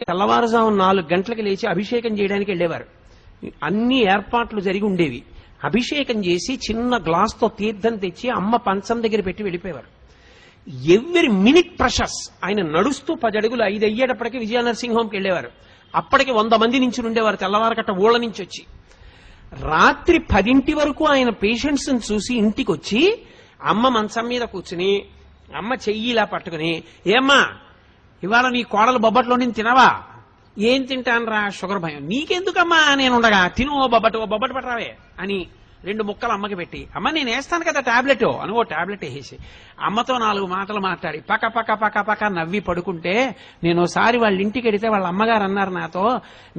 తెల్లవారుజాము 4 గంటలకు లేచి అభిషేకం చేయడానికి వెళ్ళేవారు. అన్ని ఏర్పాట్లు జరిగి ఉండేవి. అభిషేకం చేసి చిన్న గ్లాస్తో తీర్థం తెచ్చి అమ్మ పంచం దగ్గర పెట్టి వెళ్ళిపోయేవారు. Every minute precious. ఆయన నడుస్తూ 10 అడుగులు 5 అయ్యేటప్పటికీ విజయనరసింహ హోంకి వెళ్ళేవారు. అప్పటికి 100 మంది నుంచి ఉండేవారు తెల్లవారకట్ట ఊళ్ళ నుంచి వచ్చి. రాత్రి 10 వరకు ఆయన పేషెంట్స్ చూసి ఇంటికి వచ్చి అమ్మ మంచం మీద కూర్చుని అమ్మ చెయ్యి ఇలా పట్టుకుని, ఏమ్మా ఇవాళ నీ కోడలు బొబ్బట్లో నేను తినవా? ఏం తింటాను రా, షుగర్ భయం. నీకెందుకమ్మా నేను ఉండగా, తిను ఓ బొబ్బట్టు పట్టరావే అని 2 ముక్కలు అమ్మకి పెట్టి, అమ్మ నేను వేస్తాను కదా టాబ్లెట్ అని ఓ టాబ్లెట్ వేసేసి అమ్మతో 4 మాటలు మాట్లాడి పక్క పక్క పక్క పక్క నవ్వి పడుకుంటే, నేను ఒకసారి వాళ్ళ ఇంటికి వెడితే వాళ్ళ అమ్మగారు అన్నారు నాతో,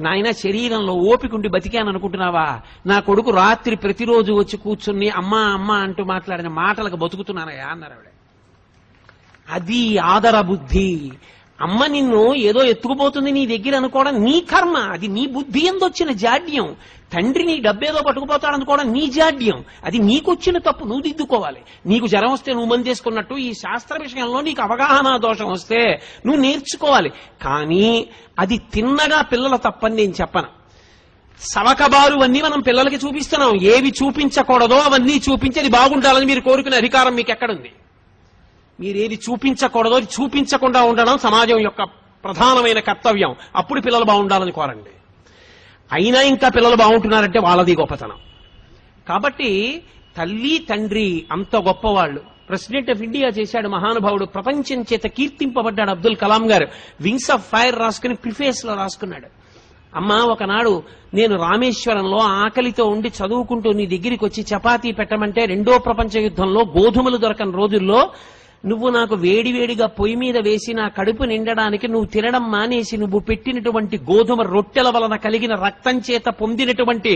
నాయన శరీరంలో ఓపికండి బతికాను అనుకుంటున్నావా? నా కొడుకు రాత్రి ప్రతిరోజు వచ్చి కూర్చుని అమ్మ అమ్మ అంటూ మాట్లాడిన మాటలకు బతుకుతున్నానయా అన్నారు ఆవిడ. అది ఆదర బుద్ధి. అమ్మ నిన్ను ఏదో ఎత్తుకుపోతుంది నీ దగ్గర అనుకోవడం నీ కర్మ, అది నీ బుద్ధి ఎందొచ్చిన జాడ్యం. తండ్రి నీ డబ్బేదో పట్టుకుపోతాడు అనుకోవడం నీ జాడ్యం, అది నీకొచ్చిన తప్పు, నువ్వు దిద్దుకోవాలి. నీకు జ్వరం వస్తే నువ్వు మంది చేసుకున్నట్టు ఈ శాస్త్ర విషయంలో నీకు అవగాహన దోషం వస్తే నువ్వు నేర్చుకోవాలి. కానీ అది తిన్నగా పిల్లల తప్పని నేను చెప్పను. సవకబారు అన్నీ మనం పిల్లలకి చూపిస్తున్నాం. ఏవి చూపించకూడదో అవన్నీ చూపించేది బాగుండాలని మీరు కోరుకునే అధికారం మీకు ఎక్కడుంది? మీరేది చూపించకూడదో చూపించకుండా ఉండడం సమాజం యొక్క ప్రధానమైన కర్తవ్యం. అప్పుడు పిల్లలు బాగుండాలని కోరండి. అయినా ఇంకా పిల్లలు బాగుంటున్నారంటే వాళ్ళది గొప్పతనం. కాబట్టి తల్లి తండ్రి అంత గొప్పవాళ్ళు. ప్రెసిడెంట్ ఆఫ్ ఇండియా చేశాడు మహానుభావుడు, ప్రపంచం చేత కీర్తింపబడ్డాడు అబ్దుల్ కలాం గారు. వింగ్స్ ఆఫ్ ఫైర్ రాసుకుని ప్రిఫేస్ లో రాసుకున్నాడు, అమ్మ ఒకనాడు నేను రామేశ్వరంలో ఆకలితో ఉండి చదువుకుంటూ నీ దగ్గరికి వచ్చి చపాతీ పెట్టమంటే 2వ ప్రపంచ యుద్ధంలో గోధుమలు దొరకని రోజుల్లో నువ్వు నాకు వేడివేడిగా పొయ్యి మీద వేసి నా కడుపు నిండడానికి నువ్వు తినడం మానేసి నువ్వు పెట్టినటువంటి గోధుమ రొట్టెల వలన కలిగిన రక్తం చేత పొందినటువంటి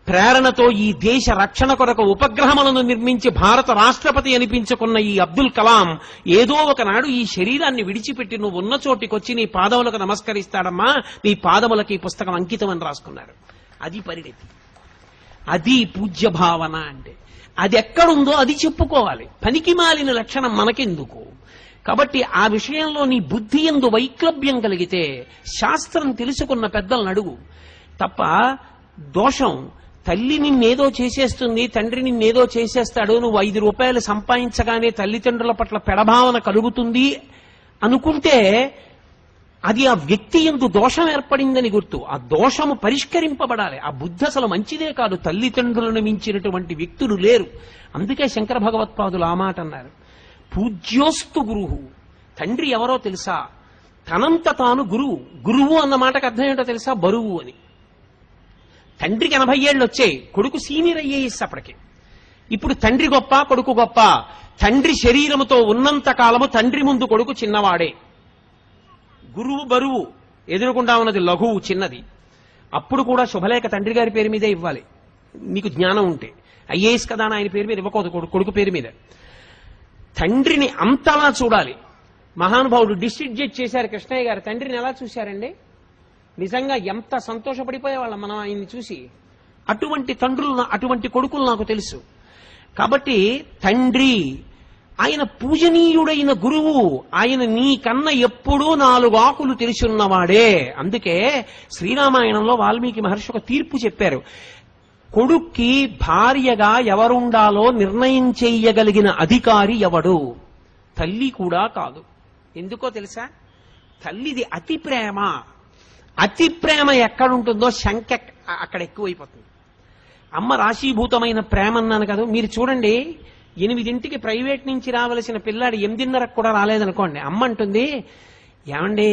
ప్రేరణతో ఈ దేశ రక్షణ కొరకు ఉపగ్రహములను నిర్మించి భారత రాష్ట్రపతి అనిపించుకున్న ఈ అబ్దుల్ కలాం ఏదో ఒకనాడు ఈ శరీరాన్ని విడిచిపెట్టి నువ్వు ఉన్న చోటికొచ్చి నీ పాదములకు నమస్కరిస్తాడమ్మా, నీ పాదములకు ఈ పుస్తకం అంకితం అని రాసుకున్నారు. అది పరిణతి, అది పూజ్య భావన. అంటే అది ఎక్కడుందో అది చెప్పుకోవాలి. పనికి మాలిన లక్షణం మనకెందుకు? కాబట్టి ఆ విషయంలో నీ బుద్ధి యందు వైక్లభ్యం కలిగితే శాస్త్రం తెలుసుకున్న పెద్దలను అడుగు తప్ప. దోషం తల్లి నిన్నేదో చేసేస్తుంది, తండ్రి నిన్నేదో చేసేస్తాడు, నువ్వు 5 రూపాయలు సంపాదించగానే తల్లిదండ్రుల పట్ల పెడభావన కలుగుతుంది అనుకుంటే అది ఆ వ్యక్తి యందు దోషం ఏర్పడిందని గుర్తు. ఆ దోషము పరిష్కరింపబడాలి. ఆ బుద్ధి అసలు మంచిదే కాదు. తల్లిదండ్రులను మించినటువంటి వ్యక్తులు లేరు. అందుకే శంకర భగవత్పాదులు ఆ మాట అన్నారు, పూజ్యోస్తు గురువు. తండ్రి ఎవరో తెలుసా? తనంత తాను గురువు. గురువు అన్న మాటకు అర్థం ఏంటో తెలుసా? బరువు అని. తండ్రికి 80 ఏళ్ళు వచ్చాయి, కొడుకు సీనియర్ ఐఏఎస్ అప్పటికి. ఇప్పుడు తండ్రి గొప్ప కొడుకు గొప్ప? తండ్రి శరీరముతో ఉన్నంత కాలము తండ్రి ముందు కొడుకు చిన్నవాడే. గురువు బరువు, ఎదురుకుండా ఉన్నది లఘువు చిన్నది. అప్పుడు కూడా శుభలేఖ తండ్రి గారి పేరు మీదే ఇవ్వాలి నీకు జ్ఞానం ఉంటే. ఐఏఎస్ కదా ఆయన పేరు మీద ఇవ్వకూడదు, కొడుకు పేరు మీద. తండ్రిని అంతలా చూడాలి. మహానుభావుడు డిస్ట్రిక్ట్ జడ్జి చేశారు కృష్ణయ్య గారు. తండ్రిని ఎలా చూశారండి? నిజంగా ఎంత సంతోషపడిపోయేవాళ్ళం మనం ఆయన్ని చూసి. అటువంటి తండ్రులు, అటువంటి కొడుకులు నాకు తెలుసు. కాబట్టి తండ్రి ఆయన పూజనీయుడైన గురువు. ఆయన నీకన్నా ఎప్పుడూ 4 ఆకులు తెలిసున్నవాడే. అందుకే శ్రీరామాయణంలో వాల్మీకి మహర్షి ఒక తీర్పు చెప్పారు. కొడుక్కి భార్యగా ఎవరుండాలో నిర్ణయం చెయ్యగలిగిన అధికారి ఎవడు? తల్లి కూడా కాదు. ఎందుకో తెలుసా? తల్లిది అతి ప్రేమ. అతి ప్రేమ ఎక్కడుంటుందో శంక అక్కడ ఎక్కువైపోతుంది. అమ్మ రాశీభూతమైన ప్రేమ అన్నాను కదా. మీరు చూడండి, 8ంటికి ప్రైవేట్ నుంచి రావలసిన పిల్లాడు 8:30కు కూడా రాలేదనుకోండి, అమ్మ అంటుంది, ఏమండి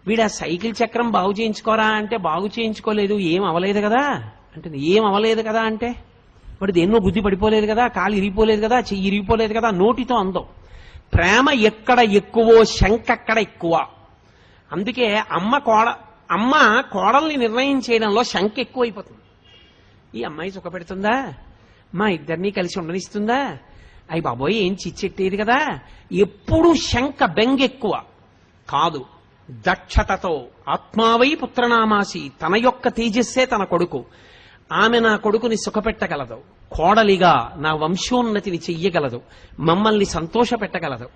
వీడు ఆ సైకిల్ చక్రం బాగు చేయించుకోరా అంటే, బాగు చేయించుకోలేదు, ఏం అవలేదు కదా అంటుంది. ఏం అవలేదు కదా అంటే, వాడు దేన్నో బుద్ధి పడిపోలేదు కదా, కాలు ఇరిగిపోలేదు కదా, చెయ్యి ఇరిగిపోలేదు కదా, నోటితో అందం. ప్రేమ ఎక్కడ ఎక్కువో శంక అక్కడ ఎక్కువ. అందుకే అమ్మ కోడల్ని నిర్ణయం చేయడంలో శంక ఎక్కువైపోతుంది. ఈ అమ్మాయి సుఖపెడుతుందా, మా ఇద్దరినీ కలిసి ఉండనిస్తుందా, అయ్యి బాబోయ్ ఏం చిచ్చెట్టేది కదా, ఎప్పుడు శంక బెంగ ఎక్కువ కాదు. దక్షతతో ఆత్మావై పుత్రనామాసి, తన యొక్క తేజస్సే తన కొడుకు. ఆమె నా కొడుకుని సుఖపెట్టగలదు, కోడలిగా నా వంశోన్నతిని చెయ్యగలదు, మమ్మల్ని సంతోషపెట్టగలదు.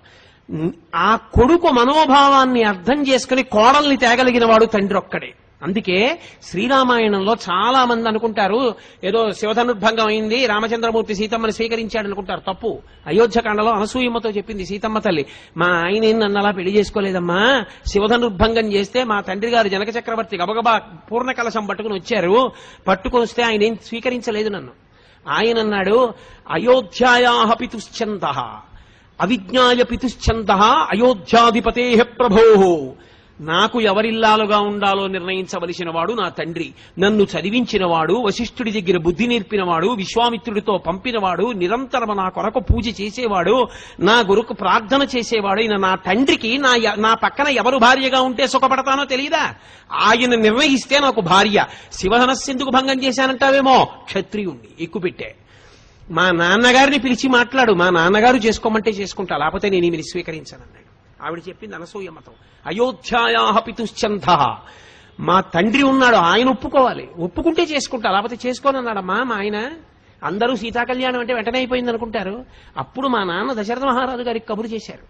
ఆ కొడుకు మనోభావాన్ని అర్థం చేసుకుని కోడల్ని తేగలిగిన వాడు తండ్రి ఒక్కడే. అందుకే శ్రీరామాయణంలో చాలా మంది అనుకుంటారు ఏదో శివధనుర్భంగం అయింది, రామచంద్రమూర్తి సీతమ్మని స్వీకరించాడు అనుకుంటారు. తప్పు. అయోధ్యకాండలో అనసూయమ్మతో చెప్పింది సీతమ్మ తల్లి, మా ఆయన నన్ను అలా పెళ్లి చేసుకోలేదమ్మా, శివధనుర్భంగం చేస్తే మా తండ్రి గారు జనక చక్రవర్తి గబగబా పూర్ణ కలశం పట్టుకుని వచ్చారు, పట్టుకుని వస్తే ఆయన ఏం స్వీకరించలేదు నన్ను. ఆయన అన్నాడు, అయోధ్యాయాః పితుశ్చందః అవిజ్ఞాయ పితుశ్చందః అయోధ్యాధిపతే ప్రభోః. నాకు ఎవరిల్లాలుగా ఉండాలో నిర్ణయించవలసిన వాడు నా తండ్రి, నన్ను చదివించినవాడు, వశిష్ఠుడి దగ్గర బుద్ధి నేర్పినవాడు, విశ్వామిత్రుడితో పంపినవాడు, నిరంతరం నా కొరకు పూజ చేసేవాడు, నా గురుకు ప్రార్థన చేసేవాడు అయిన నా తండ్రికి నా పక్కన ఎవరు భార్యగా ఉంటే సుఖపడతానో తెలియదా? ఆయన నిర్ణయిస్తే నాకు భార్య. శివధనస్సెందుకు భంగం చేశానంటావేమో, క్షత్రియుణ్ణి ఎక్కుపెట్టే. మా నాన్నగారిని పిలిచి మాట్లాడు, మా నాన్నగారు చేసుకోమంటే చేసుకుంటా, లేకపోతే నేను ఈమెని స్వీకరించానన్నాడు. ఆవిడ చెప్పింది అనసూయమ్మతో, అయోధ్యాయాః పితుశ్చందః, మా తండ్రి ఉన్నాడు, ఆయన ఒప్పుకోవాలి, ఒప్పుకుంటే చేసుకుంటా, లేకపోతే చేసుకోనన్నాడమ్మా మా ఆయన. అందరూ సీతాకళ్యాణం అంటే వెంటనే అయిపోయింది అనుకుంటారు. అప్పుడు మా నాన్న దశరథ మహారాజు గారికి కబురు చేశారు.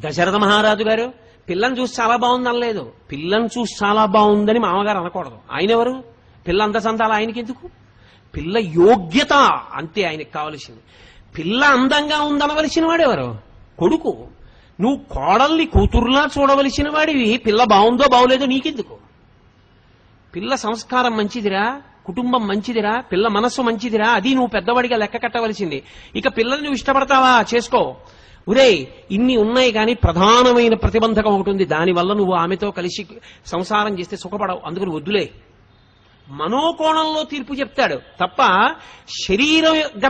దశరథ మహారాజు గారు పిల్లని చూసి చాలా బాగుంది అనలేదు, పిల్లని చూసి చాలా బాగుందని మామగారు అనకూడదు. ఆయన ఎవరు? పిల్ల అందచందాలు ఆయనకి ఎందుకు? పిల్ల యోగ్యత అంతే ఆయనకి కావలసింది. పిల్ల అందంగా ఉందనవలసిన వాడెవరు? కొడుకు. నువ్వు కోడల్ని కూతురులా చూడవలసిన వాడివి, పిల్ల బాగుందో బాగులేదో నీకెందుకు? పిల్ల సంస్కారం మంచిదిరా, కుటుంబం మంచిదిరా, పిల్ల మనస్సు మంచిదిరా, అది నువ్వు పెద్దవాడిగా లెక్క కట్టవలసింది. ఇక పిల్లల్ని నువ్వు ఇష్టపడతావా, చేసుకో. ఒరేయ్, ఇన్ని ఉన్నాయి కానీ ప్రధానమైన ప్రతిబంధకం ఒకటి ఉంది, దానివల్ల నువ్వు ఆమెతో కలిసి సంసారం చేస్తే సుఖపడవు, అందుకని వద్దులే. మనోకోణంలో తీర్పు చెప్తాడు తప్ప శరీరగత